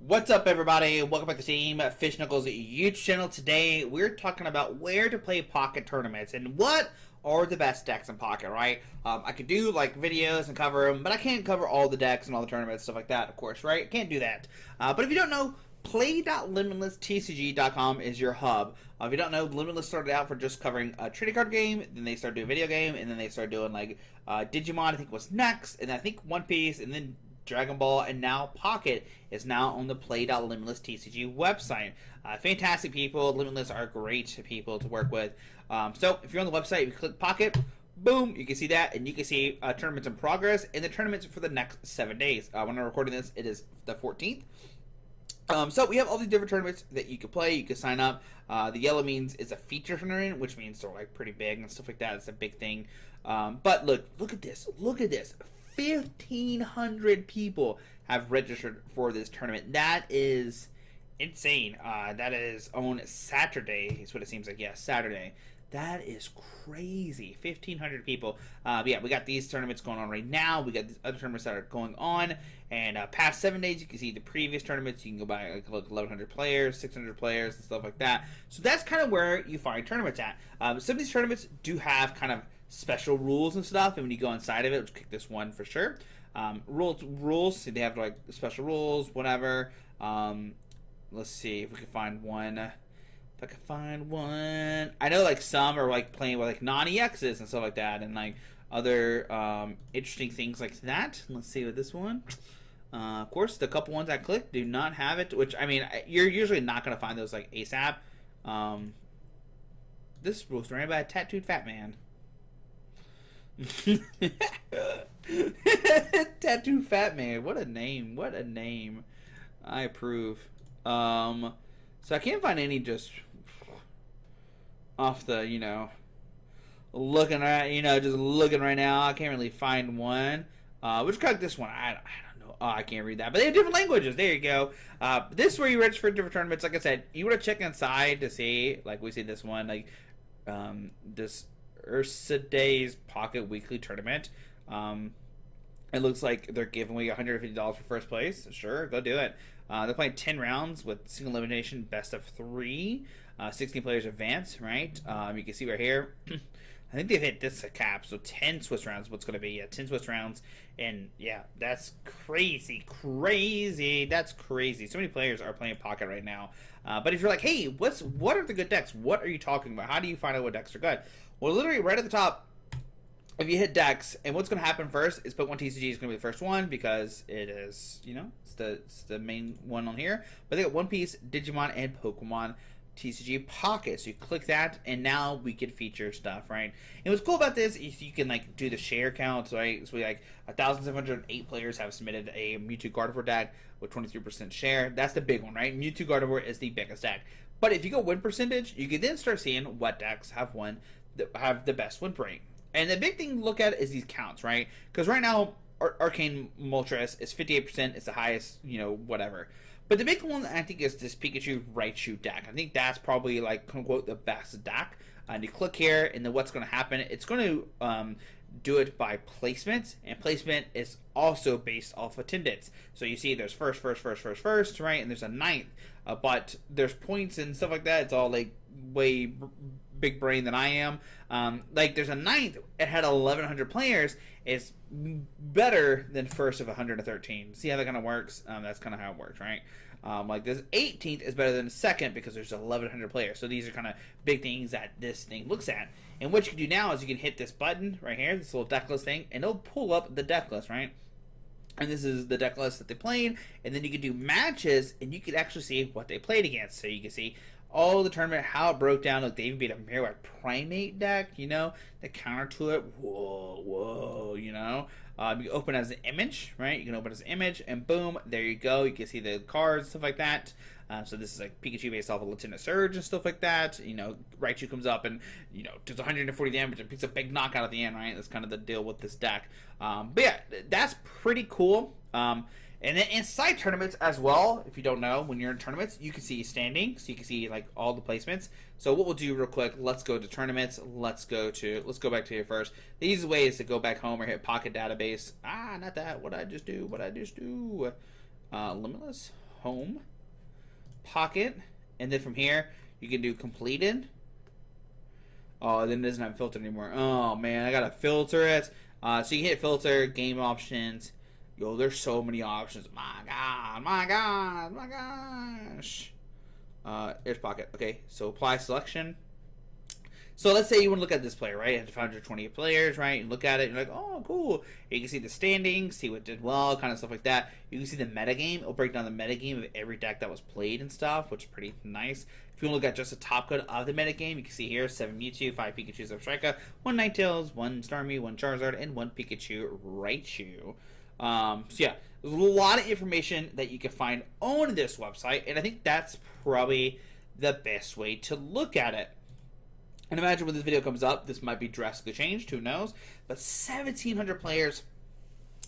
What's up, everybody? Welcome back to Team Fish Knuckles YouTube channel. Today, we're talking about where to play Pocket tournaments and what are the best decks in Pocket, right? I could do like videos and cover them, but I can't cover all the decks and all the tournaments, stuff like that, of course, right? Can't do that. But if you don't know, play.limitlesstcg.com is your hub. If you don't know, Limitless started out for just covering a trading card game, then they started doing video game, and then they started doing like Digimon, I think was next, and I think One Piece, and then Dragon Ball, and now Pocket is now on the Play.Limitless TCG website. Fantastic people. Limitless are great people to work with. So if you're on the website, if you click Pocket, boom, you can see that, and you can see tournaments in progress and the tournaments for the next 7 days. When I'm recording this, it is the 14th. So we have all these different tournaments that you can play. You can sign up. The yellow means it's a feature tournament, which means they're like pretty big and stuff like that. It's a big thing. But look at this. Look at this. 1,500 people have registered for this tournament. That is insane. That is on Saturday, is what it seems like. Yeah, Saturday. That is crazy. 1,500 people. But yeah, we got these tournaments going on right now. We got these other tournaments that are going on. And past 7 days, you can see the previous tournaments. You can go by like 1,100 players, 600 players, and stuff like that. So that's kind of where you find tournaments at. Some of these tournaments do have kind of special rules and stuff, and when you go inside of it, let's kick this one for sure. Rules. So they have like special rules, whatever. Let's see if we can find one. If I can find one, I know like some are like playing with like non-EXs and stuff like that, and like other interesting things like that. Let's see with this one. Of course, the couple ones I clicked do not have it, which I mean, you're usually not gonna find those like ASAP. This rules ran by a tattooed fat man. Tattoo fat man, what a name, what a name. I approve. So I can't find any just off the, looking at, just looking right now. I can't really find one. Which kind of this one, I don't know. Oh, I can't read that, but they have different languages. There you go. This is where you register for different tournaments. Like I said, you want to check inside to see, like we see this one, like this Ursaday's Pocket Weekly Tournament. It looks like they're giving away $150 for first place. Sure, go do it. They're playing 10 rounds with single elimination, best of 3. 16 players advance, right? You can see right here. I think they've hit this cap, so 10 Swiss rounds. What's going to be? Yeah, 10 Swiss rounds, and yeah, that's crazy. That's crazy. So many players are playing Pocket right now. But if you're like, hey, what are the good decks? What are you talking about? How do you find out what decks are good? Well, literally right at the top, if you hit decks, and what's going to happen first is Pokemon TCG is going to be the first one because it is, it's the main one on here. But they got One Piece, Digimon, and Pokemon TCG Pocket. So you click that, and now we can feature stuff, right? And what's cool about this is you can like do the share counts, right? So we like 1,708 players have submitted a Mewtwo Gardevoir deck with 23% share. That's the big one, right? Mewtwo Gardevoir is the biggest deck. But if you go win percentage, you can then start seeing what decks have the best win rate. And the big thing to look at is these counts, right? Because right now, Arcane Moltres is 58%. It's the highest, whatever. But the big one, I think, is this Pikachu Raichu deck. I think that's probably, like, quote-unquote, the best deck. And you click here, and then what's going to happen, it's going to do it by placement. And placement is also based off attendance. So you see there's first, right? And there's a ninth. But there's points and stuff like that. It's all, like, way big brain than I am. Like there's a ninth, it had 1,100 players. It's better than first of 113. See how that kind of works? That's kind of how it works, right? Like this 18th is better than second because there's 1,100 players. So these are kind of big things that this thing looks at. And what you can do now is you can hit this button right here, this little deck list thing, and it'll pull up the deck list, right? And this is the deck list that they played, and then you can do matches, and you can actually see what they played against. So you can see all the tournament, how it broke down. Like they even beat a Mirror Primate deck, the counter to it. Whoa, you can open as an image, right? You can open as an image, and boom, there you go. You can see the cards, stuff like that. So this is like Pikachu based off of Lieutenant Surge and stuff like that. Raichu comes up and, does 140 damage and picks a big knockout at the end, right? That's kind of the deal with this deck. But yeah, that's pretty cool. And then inside tournaments as well, if you don't know, when you're in tournaments, you can see standing, so you can see like all the placements. So what we'll do real quick, let's go to tournaments. Let's go back to here first. The easiest way is to go back home or hit Pocket Database. Not that. What I just do? Limitless home, pocket, and then from here you can do completed. Oh, then it doesn't have filter anymore. Oh man, I gotta filter it. So you can hit filter, game options. Yo, there's so many options. My God, my God, my gosh. Here's pocket. Okay, so apply selection. So let's say you want to look at this player, right? It has 520 players, right? You look at it, you're like, oh, cool. You can see the standings, see what did well, kind of stuff like that. You can see the metagame. It'll break down the metagame of every deck that was played and stuff, which is pretty nice. If you want to look at just the top code of the metagame, you can see here 7 Mewtwo, 5 Pikachu, 7 Strika, 1 Ninetales, 1 Starmie, 1 Charizard, and 1 Pikachu Raichu. So yeah, there's a lot of information that you can find on this website, and I think that's probably the best way to look at it. And imagine when this video comes up, this might be drastically changed, who knows? But 1,700 players.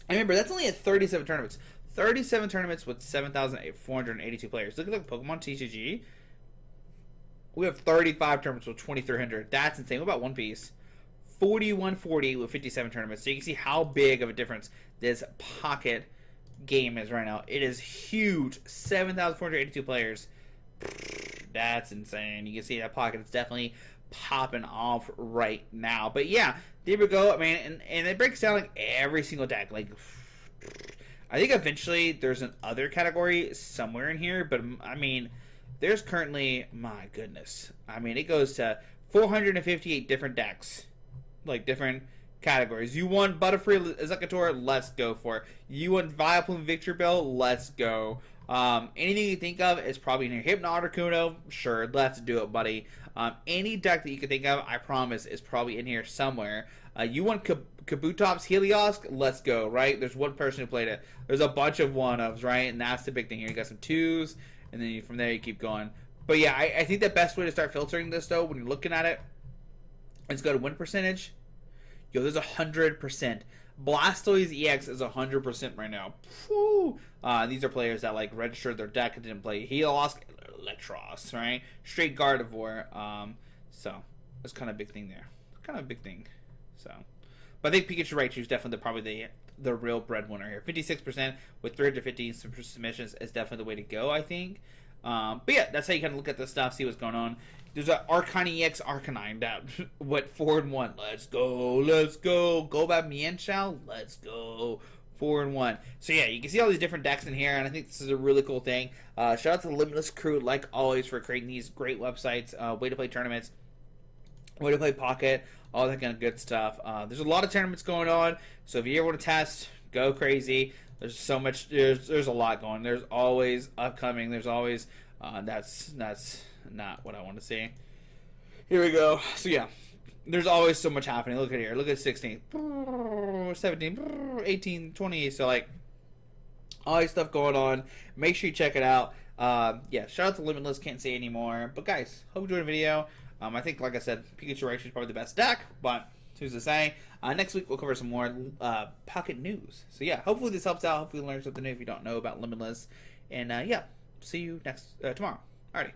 And remember, that's only at 37 tournaments. 37 tournaments with 7,482 players. Look at the Pokemon TCG. We have 35 tournaments with 2,300. That's insane. What about One Piece? 4,140 with 57 tournaments. So you can see how big of a difference this pocket game is right now. It is huge. 7,482 players. That's insane. You can see that pocket is definitely popping off right now. But yeah, there we go. I mean, and it breaks down like every single deck. Like, I think eventually there's an other category somewhere in here, but I mean, there's currently, my goodness, I mean, it goes to 458 different decks, like different categories. You want Butterfree Executor? Let's go for it. You want Vileplume Victory Bell? Let's go. Anything you think of is probably in here. Hypno Articuno? Sure, let's do it, buddy. Any deck that you can think of, I promise, is probably in here somewhere. You want Kabutops Helios? Let's go, right? There's one person who played it. There's a bunch of one-ofs, right? And that's the big thing here. You got some 2s, and then from there you keep going. But yeah, I think the best way to start filtering this, though, when you're looking at it, is go to win percentage. Yo, there's 100%. Blastoise EX is 100% right now. Whew. These are players that like registered their deck and didn't play Helios, Electros, right? Straight Gardevoir. So that's kind of a big thing there. Kind of a big thing. So, but I think Pikachu Raichu is definitely probably the real breadwinner here. 56% with 350 submissions is definitely the way to go, I think. But yeah, that's how you kind of look at this stuff, see what's going on. There's an Arcanine EX Arcanine that went 4-1. Let's go, let's go. Go back Mienshao, let's go. 4-1. So yeah, you can see all these different decks in here, and I think this is a really cool thing. Shout out to the Limitless crew, like always, for creating these great websites. Way to play tournaments, way to play Pocket, all that kind of good stuff. There's a lot of tournaments going on, so if you ever want to test, go crazy. There's so much. There's a lot going. There's always upcoming. There's always that's not what I want to say. Here we go. So yeah, there's always so much happening. Look at here. Look at 16, 17, 18, 20. So like all this stuff going on. Make sure you check it out. Yeah, shout out to Limitless. Can't say anymore. But guys, hope you enjoyed the video. I think, like I said, Pikachu Raichu is probably the best deck, but who's to say? Next week we'll cover some more Pocket news. So yeah, hopefully this helps out. Hopefully you learn something new if you don't know about Limitless. And yeah, see you next tomorrow. Alrighty.